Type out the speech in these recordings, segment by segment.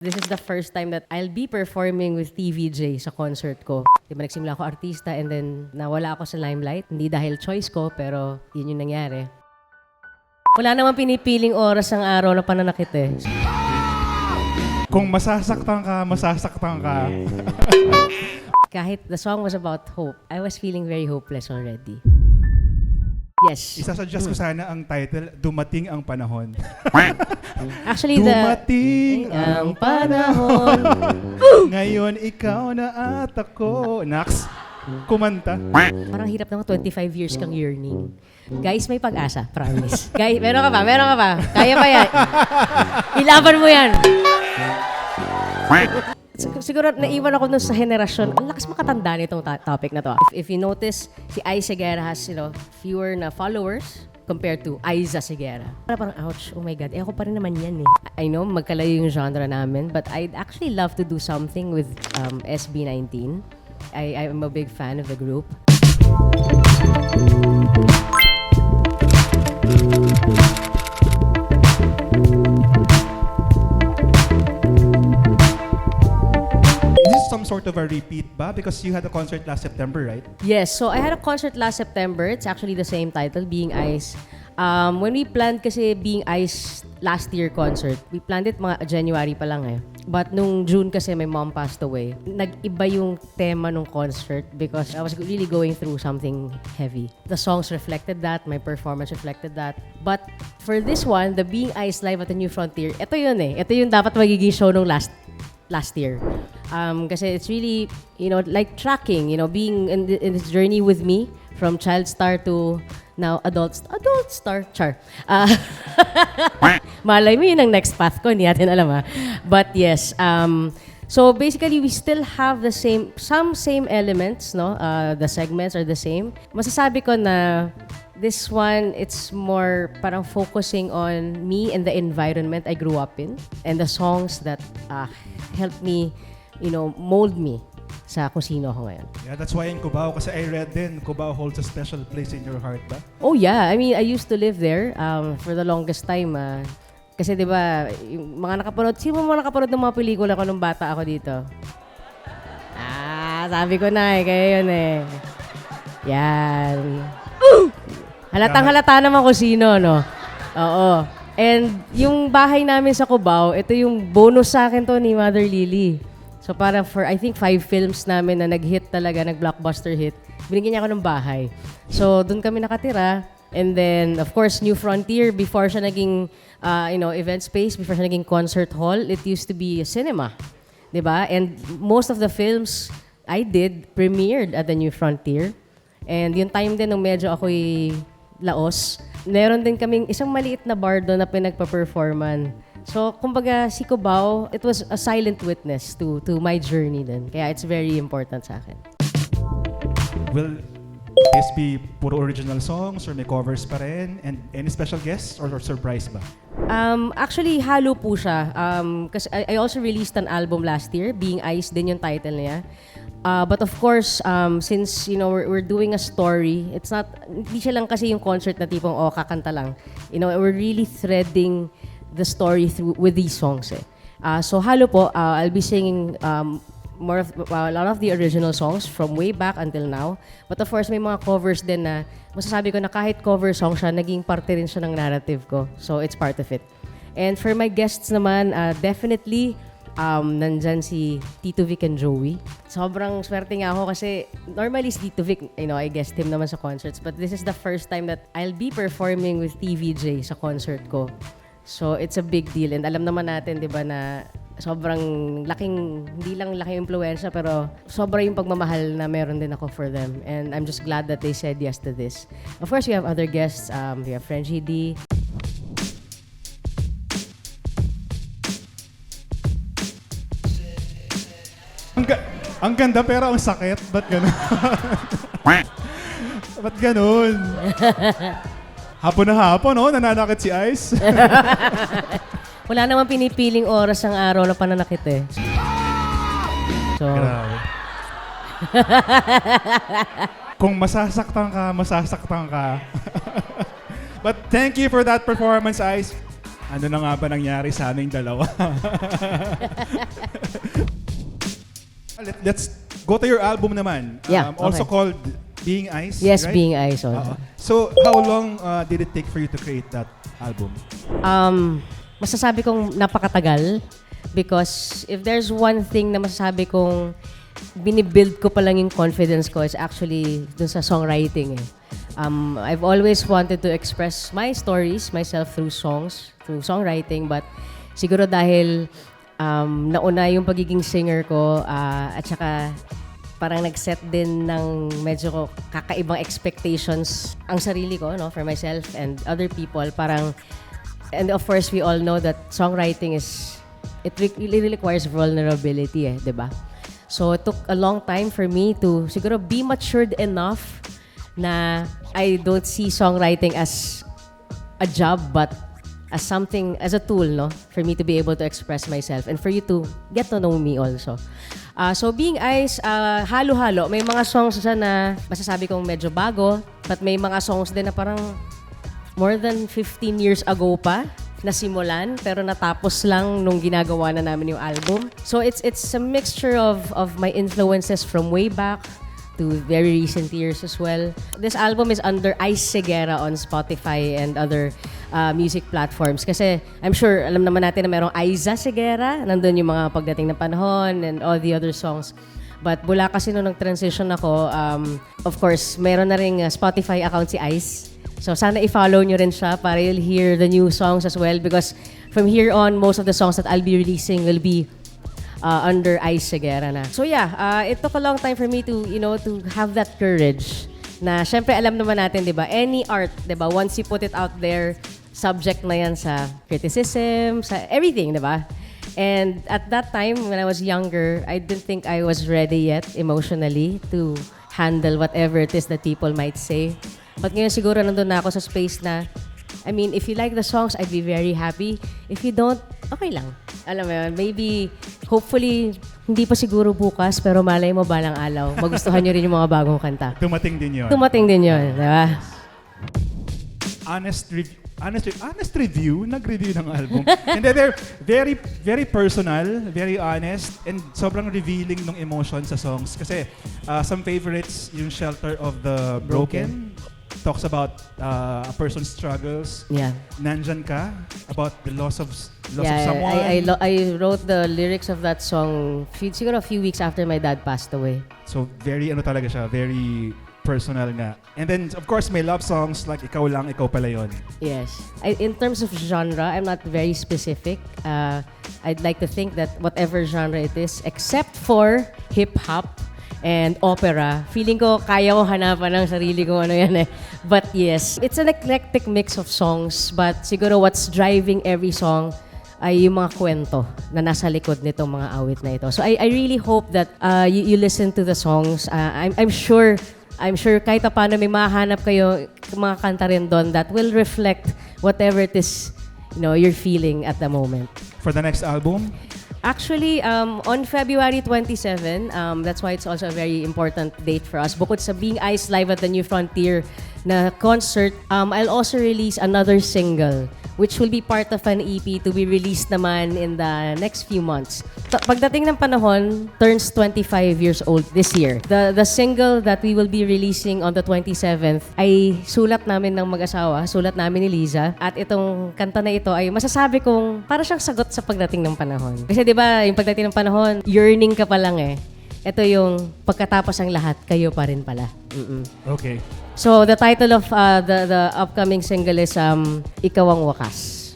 This is the first time that I'll be performing with TVJ sa concert ko. Diba nagsimula ako artista and then nawala ako sa limelight. Hindi dahil choice ko, pero yun yung nangyari. Wala namang pinipiling oras ang araw na pananakit eh. Kung masasaktan ka, masasaktan ka. Kahit the song was about hope, I was feeling very hopeless already. Yes. Isasuggest ko sana ang title, Dumating ang Panahon. Actually, Dumating ang panahon. Ngayon ikaw na at ako. Nax, kumanta. Parang hirap naman, 25 years kang yearning. Guys, may pag-asa, promise. Guys, meron ka pa, meron ka pa. Kaya pa yan. Ilaban mo yan. Siguro naiwan ako dun sa henerasyon. Ang lakas makatanda nitong topic na to. If you notice, si Ai Seguera has fewer na followers compared to Aiza Seguera. Parang, ouch, oh my God, ako pa rin naman yan eh. I know, magkalayo yung genre namin, but I'd actually love to do something with SB19. I'm a big fan of the group. Is this some sort of a repeat ba? Because you had a concert last September, right? Yes, so I had a concert last September. It's actually the same title, Being Ice. When we planned kasi Being Ice last year concert, we planned it mga January pa lang eh. But nung June kasi my mom passed away, nag-iba yung tema nung concert because I was really going through something heavy. The songs reflected that, my performance reflected that. But for this one, the Being Ice Live at the New Frontier, ito yun eh. Ito yung dapat magiging show nung last year. Kasi it's really, like tracking, being in this journey with me from child star to now adult star, char. Malay mo yun ang next path ko, hindi natin alam ha. But yes, so basically we still have some same elements, no? The segments are the same. Masasabi ko na this one, it's more parang focusing on me and the environment I grew up in and the songs that helped me, mold me sa kung sino ako ngayon. Yeah, that's why in Cubao, kasi I read din, Cubao holds a special place in your heart ba? Oh yeah, I mean, I used to live there for the longest time. Kasi di ba, yung mga nakapanood, sino mga nakapanood ng mga pelikula ko nung bata ako dito? Sabi ko na eh, kaya yun eh. Yan. Halatang-halata naman kung sino, no? Oo. And yung bahay namin sa Cubao, ito yung bonus sa akin to ni Mother Lily. So parang for, I think, 5 films namin na nag-hit talaga, nag-blockbuster hit, binigyan niya ako ng bahay. So doon kami nakatira. And then, of course, New Frontier, before siya naging, event space, before siya naging concert hall, it used to be a cinema. Diba? And most of the films I did premiered at the New Frontier. And yung time din nung medyo ako'y laos, meron din kaming isang maliit na bar doon na pinagpa-performan. So, kumbaga, si Cubao, it was a silent witness to my journey din. Kaya it's very important sa akin. Will this be puro original songs or may covers pa rin? And any special guests or surprise ba? Actually, halo po siya. Kasi I also released an album last year, Being Ice din yung title niya. But of course, since we're doing a story, hindi siya lang kasi yung concert na tipong kakanta lang. We're really threading the story through with these songs. So halo po, I'll be singing a lot of the original songs from way back until now. But of course, may mga covers din na masasabi ko na kahit cover song siya, naging parte rin siya ng narrative ko. So it's part of it. And for my guests naman, definitely, nandyan si Tito Vic and Joey. Sobrang swerte nga ako kasi normally si Tito Vic, I guest him naman sa concerts. But this is the first time that I'll be performing with TVJ sa concert ko. So it's a big deal. And alam naman natin, di ba, na sobrang hindi lang laking impluwensya, pero sobra yung pagmamahal na meron din ako for them. And I'm just glad that they said yes to this. Of course, we have other guests. We have Frenchie D. Ang ganda pero ang sakit. Ba't ganun? Ba't ganun? Hapon na hapon, no? Nananakit si Ice. Wala namang pinipiling oras ang araw na pananakit eh. So, Grabe. Kung masasaktan ka, masasaktan ka. But thank you for that performance, Ice. Ano na nga ba nangyari sa aming dalawa? Let's go to your album naman. Yeah, Also okay. called Being Ice, Yes, right? Being Ice also. Oo. So, how long did it take for you to create that album? Masasabi kong napakatagal because if there's one thing na masasabi kong binibuild ko pa lang yung confidence ko is actually dun sa songwriting eh. I've always wanted to express my stories myself through songs, through songwriting, but siguro dahil nauna yung pagiging singer ko at saka parang nag-set din ng medyo kakaibang expectations ang sarili ko, no, for myself and other people. Parang, and of course, we all know that songwriting it really requires vulnerability, eh, di ba? So it took a long time for me to siguro be matured enough na I don't see songwriting as a job but as something, as a tool, no, for me to be able to express myself and for you to get to know me also. So Being Ice, halo-halo. May mga songs dyan na masasabi kong medyo bago, but may mga songs din na parang more than 15 years ago pa nasimulan, pero natapos lang nung ginagawa na namin yung album. So it's a mixture of my influences from way back to very recent years as well. This album is under Ice Segura on Spotify and other music platforms. Kasi I'm sure, alam naman natin na merong Aiza Segura, nandun yung mga Pagdating ng Panahon and all the other songs. But mula kasi nung nag-transition ako, of course, meron na ring Spotify account si Ice. So sana i-follow nyo rin siya para you'll hear the new songs as well because from here on, most of the songs that I'll be releasing will be under Ice Segura na. So yeah, it took a long time for me to, to have that courage na syempre alam naman natin, di ba, any art, di ba, once you put it out there, subject na yan sa criticism, sa everything, di ba? And at that time, when I was younger, I didn't think I was ready yet emotionally to handle whatever it is that people might say. But ngayon siguro nandun na ako sa space na, I mean, if you like the songs, I'd be very happy. If you don't, okay lang. Alam mo yun, maybe, hopefully, hindi pa siguro bukas, pero malay mo balang alaw. Magustuhan nyo rin yung mga bagong kanta. Tumating din yun. Tumating din yun, di ba? Honest review, nag-review ng album. And then they're very, very personal, very honest, and sobrang revealing ng emotion sa songs. Kasi some favorites, yung Shelter of the Broken, talks about a person's struggles. Yeah. Nandyan Ka, about the loss of Yeah, someone. I wrote the lyrics of that song siguro a few weeks after my dad passed away. So very talaga siya, very personal nga. And then of course may love songs like Ikaw Lang, Ikaw Pala Yun. Yes. In terms of genre, I'm not very specific. I'd like to think that whatever genre it is, except for hip-hop and opera, feeling ko kaya ko hanapan ng sarili ko ano yan eh. But yes, it's an eclectic mix of songs, but siguro what's driving every song ay yung mga kwento na nasa likod nitong mga awit na ito. So I really hope that you listen to the songs. I'm sure kahit paano may mahanap kayo mga kanta rin doon that will reflect whatever it is, you're feeling at the moment. For the next album? Actually, on February 27, that's why it's also a very important date for us. Bukod sa Being Ice Live at the New Frontier na concert, I'll also release another single which will be part of an EP to be released naman in the next few months. Pagdating ng Panahon, turns 25 years old this year. The single that we will be releasing on the 27th ay sulat namin ng mag-asawa, sulat namin ni Liza. At itong kanta na ito ay masasabi kong para siyang sagot sa Pagdating ng Panahon. Kasi di ba, yung Pagdating ng Panahon, yearning ka pa lang eh. Ito yung pagkatapos ang lahat, kayo pa rin pala. Okay. So the title of the upcoming single is Ikaw ang Wakas.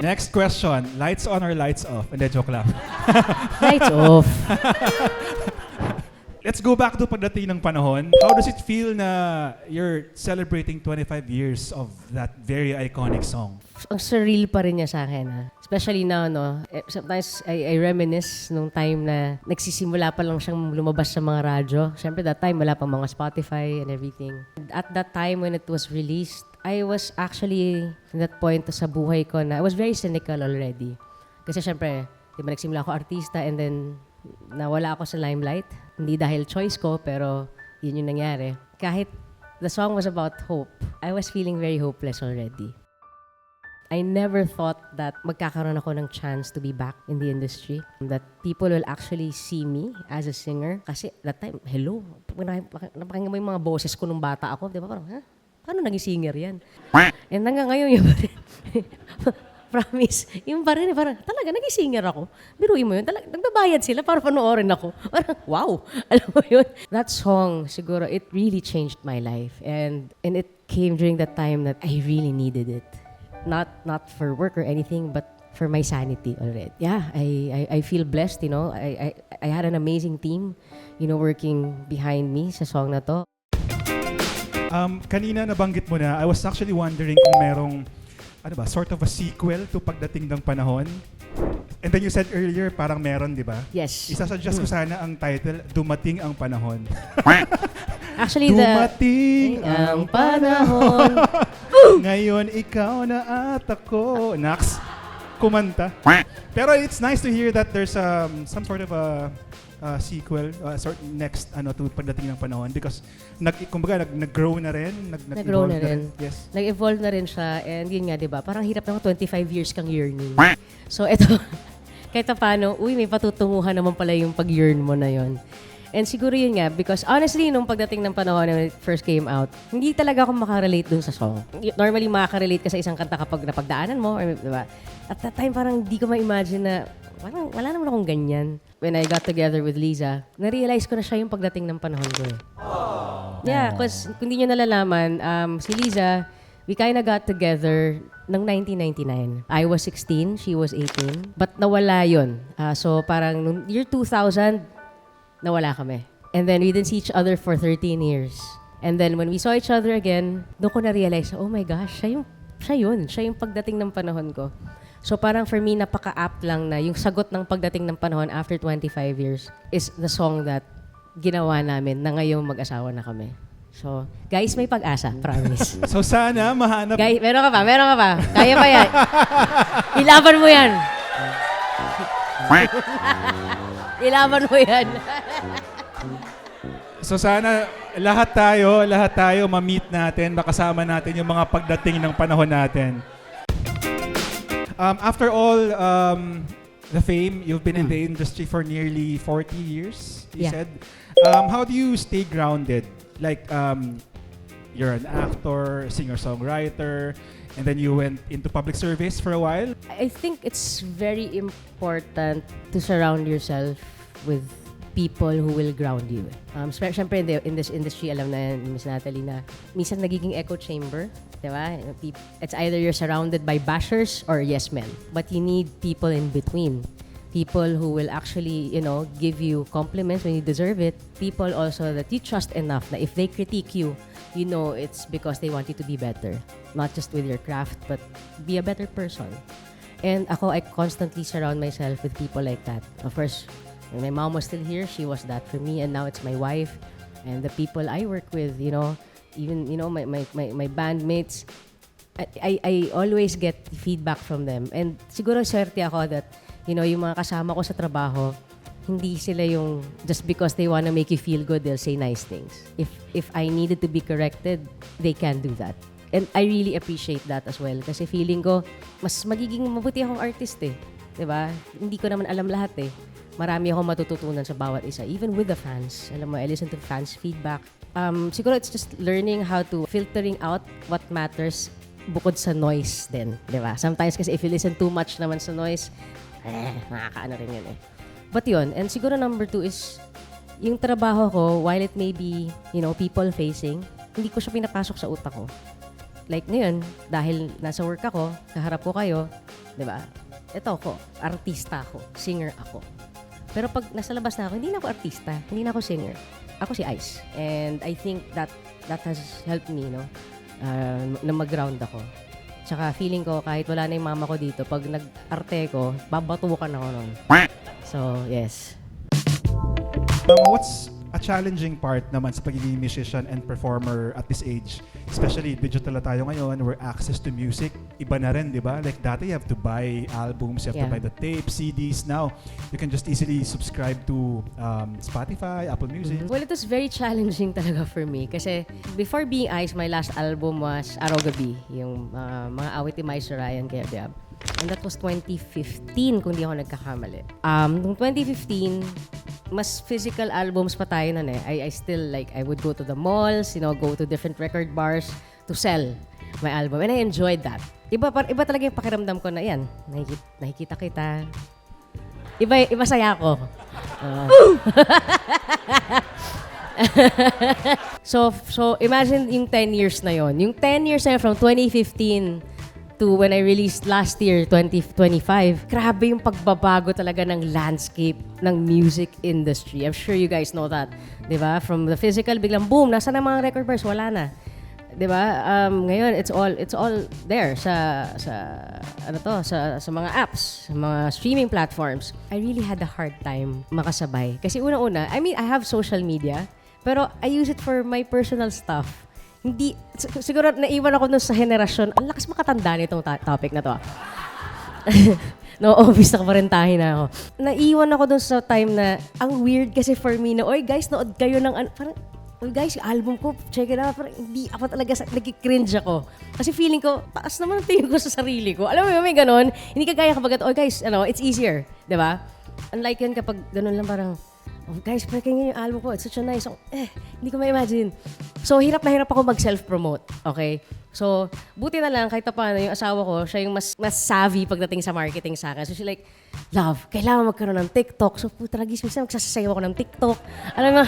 Next question, lights on or lights off? Hindi, joke lang. Lights off. Let's go back to Pagdating ng Panahon. How does it feel na you're celebrating 25 years of that very iconic song? Ang surreal pa rin niya sa akin. Ha? Especially now, sometimes I reminisce nung time na nagsisimula pa lang siyang lumabas sa mga radyo. Siyempre that time wala pa mga Spotify and everything. At that time when it was released, I was actually in that point sa buhay ko na I was very cynical already. Kasi siyempre, di ba nagsimula ako artista and then nawala ako sa limelight. Hindi dahil choice ko, pero yun yung nangyari. Kahit the song was about hope, I was feeling very hopeless already. I never thought that magkakaroon ako ng chance to be back in the industry. That people will actually see me as a singer. Kasi that time, hello, napakinggan mo yung mga boses ko nung bata ako, di ba? Parang, ha? Paano naging singer yan? And hanggang ngayon, yung promise, yung pa rin, parang, talaga, naging singer ako. Biruin mo yun, talaga, nagbabayad sila para panoorin ako. Parang, wow, alam mo yun? That song, siguro, it really changed my life. And it came during that time that I really needed it. Not for work or anything, but for my sanity already. Yeah, I feel blessed, you know. I had an amazing team, you know, working behind me sa song na to. Kanina nabanggit mo na, I was actually wondering kung merong, sort of a sequel to Pagdating ng Panahon. And then you said earlier, parang meron, di ba? Yes. Isasuggest ko sana ang title, Dumating ang Panahon. Actually, Dumating ang panahon. Ngayon ikaw na at ako. Nax, kumanta. Pero it's nice to hear that there's some sort of a sequel, next to Pagdating ng Panahon, because nag-grow na rin. Nag-grow na rin. Yes. Nag-evolve na rin siya. And yun nga, di ba? Parang hirap naman 25 years kang yearning. So ito, kahit paano, may patutunguhan naman pala yung pag-yearn mo na yon. And siguro yun nga, because honestly, nung Pagdating ng Panahon when it first came out, hindi talaga ako makarelate dun sa song. Normally, makarelate ka sa isang kanta kapag napagdaanan mo, or, diba? At that time, parang hindi ko ma-imagine na, parang wala naman akong ganyan. When I got together with Liza, na-realize ko na siya yung Pagdating ng Panahon ko. Yeah, because kung hindi nyo nalalaman, si Liza, we kinda got together ng 1999. I was 16, she was 18. But nawala yun. So parang nung year 2000, nawala kami. And then we didn't see each other for 13 years. And then when we saw each other again, doon ko na-realize, oh my gosh, siya yung Pagdating ng Panahon ko. So parang for me, napaka-apt lang na yung sagot ng Pagdating ng Panahon after 25 years is the song that ginawa namin na ngayong mag-asawa na kami. So, guys, may pag-asa, promise. So sana mahanap. Guys, meron ka pa. Kaya pa yan. Ilaban mo yan. Ilaban mo yan. So sana lahat tayo ma-meet natin, makasama natin yung mga pagdating ng panahon natin. After all the fame, you've been in the industry for nearly 40 years, you said. How do you stay grounded? Like, you're an actor, singer-songwriter, and then you went into public service for a while. I think it's very important to surround yourself with people who will ground you. Siyempre, in this industry, alam na Miss Natalie na minsan nagiging echo chamber. Diba? It's either you're surrounded by bashers or yes men. But you need people in between. People who will actually, give you compliments when you deserve it. People also that you trust enough that if they critique you, it's because they want you to be better. Not just with your craft, but be a better person. And I constantly surround myself with people like that. Of course, when my mom was still here, she was that for me. And now it's my wife and the people I work with, even, my bandmates. I always get feedback from them. And siguro swerte ako that, yung mga kasama ko sa trabaho, hindi sila yung, just because they wanna make you feel good, they'll say nice things. If I needed to be corrected, they can do that. And I really appreciate that as well. Kasi feeling ko, mas magiging mabuti akong artist eh. Diba? Hindi ko naman alam lahat eh. Marami akong matututunan sa bawat isa. Even with the fans. Alam mo, I listen to fans' feedback. Siguro it's just learning how to filtering out what matters bukod sa noise din. Diba? Sometimes kasi if you listen too much naman sa noise, nakakaano rin yun eh. But yun, and siguro number 2 is, yung trabaho ko, while it may be, people-facing, hindi ko siya pinapasok sa utak ko. Like ngayon, dahil nasa work ako, kaharap ko kayo, di ba? Ito ako, artista ako, singer ako. Pero pag nasa labas na ako, hindi na ako artista, hindi na ako singer. Ako si Ice. And I think that has helped me, na mag-ground ako. Tsaka feeling ko, kahit wala na yung mama ko dito, pag nag-arte ko, babatukan ako nun. So, yes. What's a challenging part naman sa pagiging musician and performer at this age? Especially digital na tayo ngayon, where access to music iba na rin, di ba? Like dati, you have to buy albums, you have to buy the tapes, CDs. Now, you can just easily subscribe to Spotify, Apple Music. Well, it was very challenging talaga for me kasi before Being Ice, my last album was Araw Gabi, yung mga awit ni Miles Ryan kay Abiyab. And that was 2015 kung di ako nagkakamali. Noong 2015, mas physical albums pa tayo nun eh. I still like, I would go to the malls, go to different record bars to sell my album. And I enjoyed that. Iba talaga yung pakiramdam ko na yan. Nakikita kita. Iba saya ako. So imagine yung 10 years na yon. Yung 10 years na yun, from 2015 to when I released last year, 2025, grabe yung pagbabago talaga ng landscape ng music industry. I'm sure you guys know that. Diba? From the physical, biglang boom, nasa na mga record bars, wala na. 'Di ba? Ngayon it's all there sa mga apps, sa mga streaming platforms. I really had a hard time makasabay kasi una-una, I mean, I have social media, pero I use it for my personal stuff. Hindi siguro naiwan ako dun sa henerasyon. Ang lakas makatanda nitong topic na to. No, obvious na kaparentahin na ako. Naiwan ako dun sa time na ang weird kasi for me na, oy guys, nood kayo ng parang oh guys, yung album ko, check it out. Parang hindi ako talaga, nag-cringe ako. Kasi feeling ko, taas naman ang tingin ko sa sarili ko. Alam mo, may ganon. Hindi ka kaya kapag, oh guys, it's easier. Diba? Unlike yun kapag ganon lang parang, oh guys, pakinggan yung album ko. It's such a nice song. Hindi ko ma-imagine. So, hirap na hirap ako mag-self-promote. Okay? So, buti na lang, kahit paano, yung asawa ko, siya yung mas savvy pagdating sa marketing sa akin. So, she's like, love, kailangan magkaroon ng TikTok. So, puta lagi, minsan magsasayaw ako ng TikTok. Alam mo,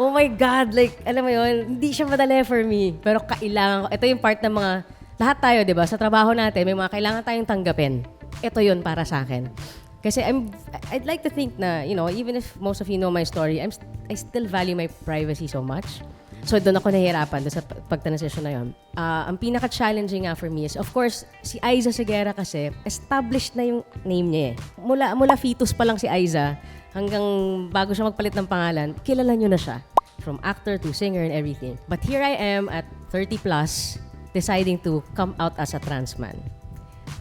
oh my God, like, alam mo yun, hindi siya madali for me. Pero kailangan ko, ito yung part ng mga, lahat tayo, di ba, sa trabaho natin, may mga kailangan tayong tanggapin. Ito yun para sa akin. Kasi I'd like to think na, even if most of you know my story, I still value my privacy so much. So doon ako nahihirapan doon sa pagtransition na yun. Ang pinaka-challenging nga for me is, of course, si Aiza Seguera kasi, established na yung name niya eh. Mula fetus pa lang si Aiza, hanggang bago siya magpalit ng pangalan, kilala nyo na siya. From actor to singer and everything. But here I am at 30 plus, deciding to come out as a trans man.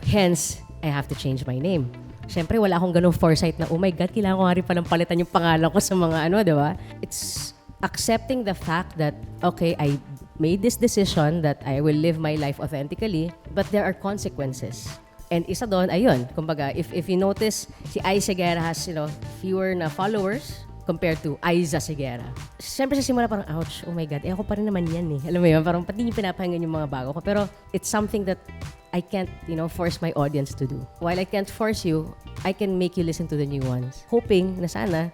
Hence, I have to change my name. Siyempre, wala akong ganung foresight na, oh my God, kailangan ko nga rin palang palitan yung pangalan ko sa mga di ba? It's accepting the fact that, okay, I made this decision that I will live my life authentically, but there are consequences. And isa doon, ayun, kumbaga, if you notice, si Aiza Seguera has, fewer na followers compared to Aiza Seguera. Siyempre sa simula parang, ouch, oh my God, ako pa rin naman yan eh. Alam mo yun, parang pati yung pinapahinggan yung mga bago ko. Pero it's something that I can't, force my audience to do. While I can't force you, I can make you listen to the new ones. Hoping na sana,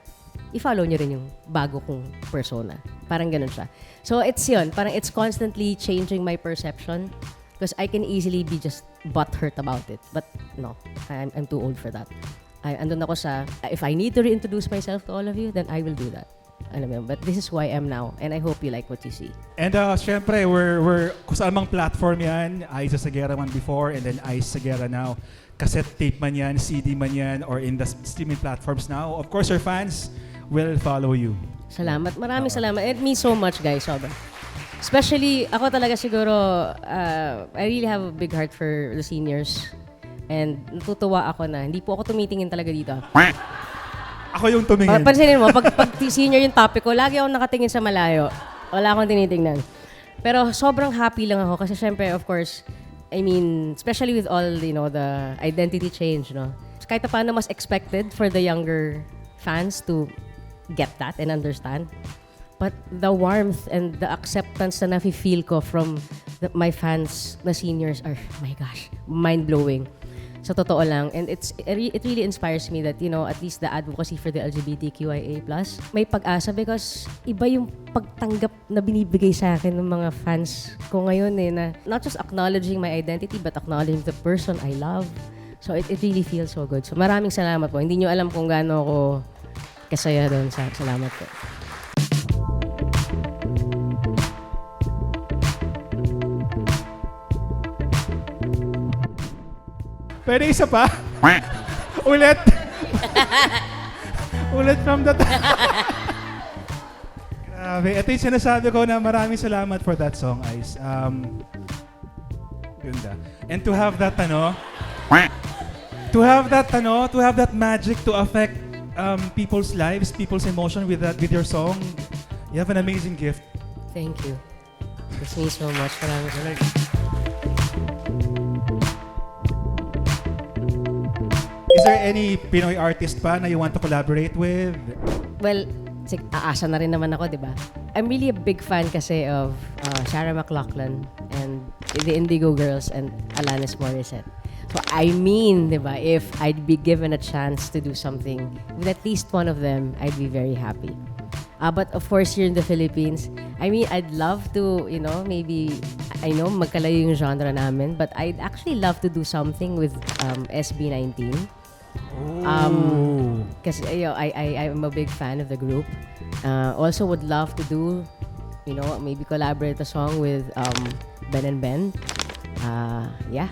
i-follow nyo rin yung bago kong persona. Parang ganun siya. So it's yun, parang it's constantly changing my perception because I can easily be just butthurt about it. But no, I'm too old for that. Andun ako sa, if I need to reintroduce myself to all of you, then I will do that. Alam mo, but this is who I am now, and I hope you like what you see. And syempre, we're kung saan mang platform yan, Aiza Seguera man before, and then Aiza Seguera now. Cassette tape man yan, CD man yan, or in the streaming platforms now. Of course, your fans will follow you. Salamat. Maraming salamat. It means so much, guys. Sobra. Especially, ako talaga siguro, I really have a big heart for the seniors. And natutuwa ako na hindi po ako tumitingin talaga dito. Ako yung tumingin. Pansinin mo, pag senior yung topic ko, lagi akong nakatingin sa malayo. Wala akong tinitingnan. Pero sobrang happy lang ako kasi syempre, of course, I mean, especially with all, the identity change, no? Kahit paano mas expected for the younger fans to get that and understand. But the warmth and the acceptance na nafe-feel ko from my fans na seniors are, oh my gosh, mind-blowing. Sa totoo lang. And it really inspires me that, at least the advocacy for the LGBTQIA+, may pag-asa because iba yung pagtanggap na binibigay sa akin ng mga fans ko ngayon na not just acknowledging my identity but acknowledging the person I love. So it really feels so good. So maraming salamat po. Hindi nyo alam kung gaano ako kasaya doon. Salamat po. Pwede isa pa? Ulit. Ulit from the top. Grabe. Ito yung sinasabi ko na maraming salamat for that song, Ice. Ganda. And to have that, to have that magic to affect people's lives, people's emotion with your song, you have an amazing gift. Thank you. This means so much. Maraming salamat. Is there any Pinoy artist pa na you want to collaborate with? Well, aasa na rin naman ako, di ba? I'm really a big fan kasi of Sarah McLachlan and the Indigo Girls and Alanis Morissette. So, I mean, di ba, if I'd be given a chance to do something with at least one of them, I'd be very happy. But of course, here in the Philippines, I mean, I'd love to, maybe, I know magkalayo yung genre namin, but I'd actually love to do something with SB19. Because I'm a big fan of the group. Also would love to do, maybe collaborate a song with Ben and Ben. Yeah.